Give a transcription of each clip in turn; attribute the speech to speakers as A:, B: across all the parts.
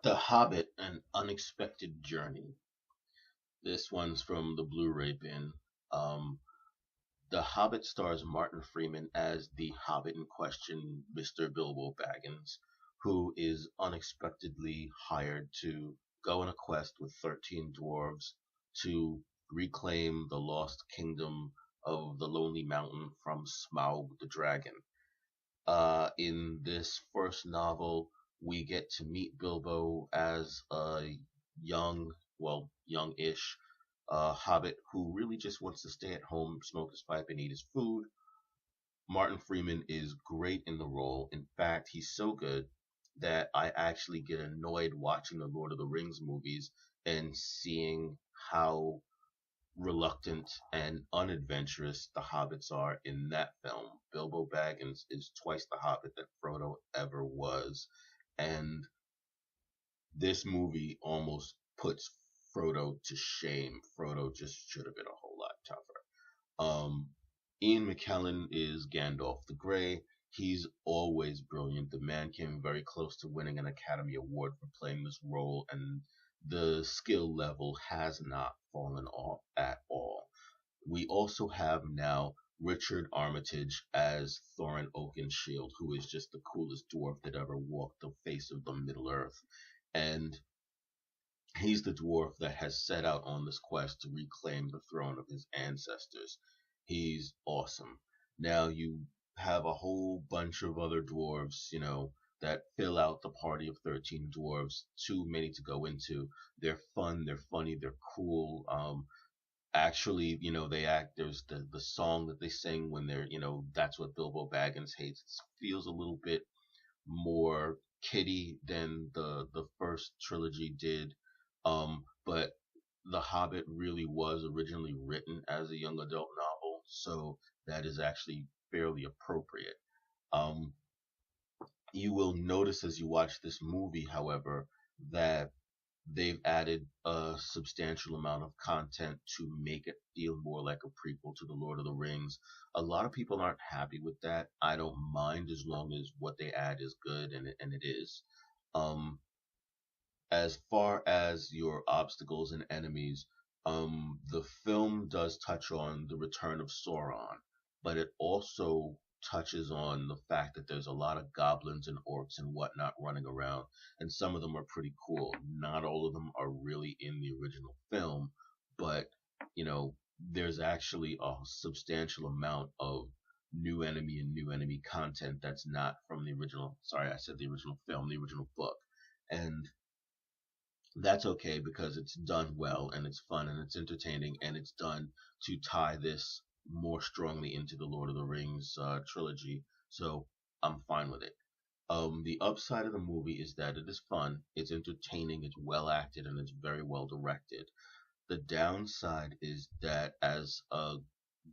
A: The Hobbit: An Unexpected Journey. This one's from the Blu-ray bin. Um, the Hobbit stars Martin Freeman as the Hobbit in question, Mr. Bilbo Baggins, who is unexpectedly hired to go on a quest with 13 dwarves to reclaim the lost kingdom of the Lonely Mountain from Smaug the dragon. In this first novel, we get to meet Bilbo as a young, well, young-ish hobbit who really just wants to stay at home, smoke his pipe, and eat his food. Martin Freeman is great in the role. In fact, he's so good that I actually get annoyed watching the Lord of the Rings movies and seeing how reluctant and unadventurous the hobbits are in that film. Bilbo Baggins is twice the hobbit that Frodo ever was. And this movie almost puts Frodo to shame. Frodo just should have been a whole lot tougher. Ian McKellen is Gandalf the Grey. He's always brilliant. The man came very close to winning an Academy Award for playing this role, and the skill level has not fallen off at all. We also have now Richard Armitage as Thorin Oakenshield, who is just the coolest dwarf that ever walked the face of the Middle Earth. And he's the dwarf that has set out on this quest to reclaim the throne of his ancestors. He's awesome. Now you have a whole bunch of other dwarves, that fill out the party of 13 dwarves. Too many to go into. They're fun, they're funny, they're cool. Actually, they act. There's the song that they sing when they're, that's what Bilbo Baggins hates. It feels a little bit more kiddie than the first trilogy did. But The Hobbit really was originally written as a young adult novel, so that is actually fairly appropriate. Um, you will notice as you watch this movie, however, that they've added a substantial amount of content to make it feel more like a prequel to The Lord of the Rings. A lot of people aren't happy with that. I don't mind as long as what they add is good, and it is. Um, as far as your obstacles and enemies, the film does touch on the return of Sauron, but it also touches on the fact that there's a lot of goblins and orcs and whatnot running around, and some of them are pretty cool. Not all of them are really in the original film, but you know, there's actually a substantial amount of new enemy and new enemy content that's not from the original. Sorry, I said the original film, the original book. And that's okay because it's done well and it's fun and it's entertaining and it's done to tie this more strongly into the Lord of the Rings trilogy. So I'm fine with it. The upside of the movie is that it is fun, it's entertaining, it's well acted, and it's very well directed. The downside is that as a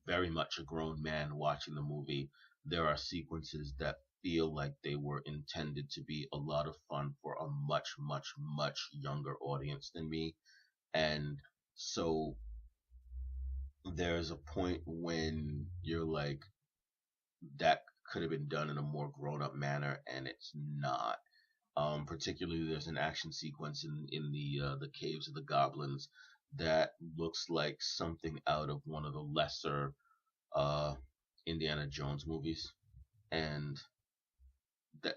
A: very much a grown man watching the movie, there are sequences that feel like they were intended to be a lot of fun for a much, much, much younger audience than me. And so there's a point when you're like, that could have been done in a more grown up manner, and it's not. Particularly, there's an action sequence in the caves of the goblins that looks like something out of one of the lesser uh, Indiana Jones movies, and that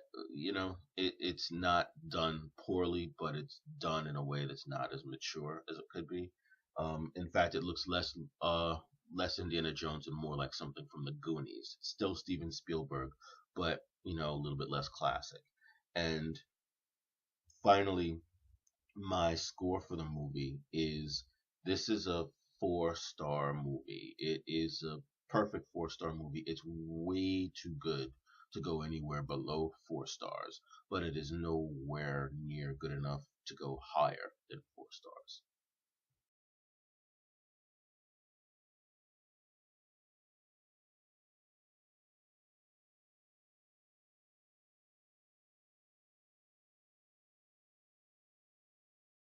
A: it's not done poorly, but it's done in a way that's not as mature as it could be. In fact, it looks less Indiana Jones and more like something from the Goonies. Still Steven Spielberg, but a little bit less classic. And finally, my score for the movie is this is a 4-star movie. It is a perfect 4-star movie. It's way too good to go anywhere below 4 stars, but it is nowhere near good enough to go higher than 4 stars.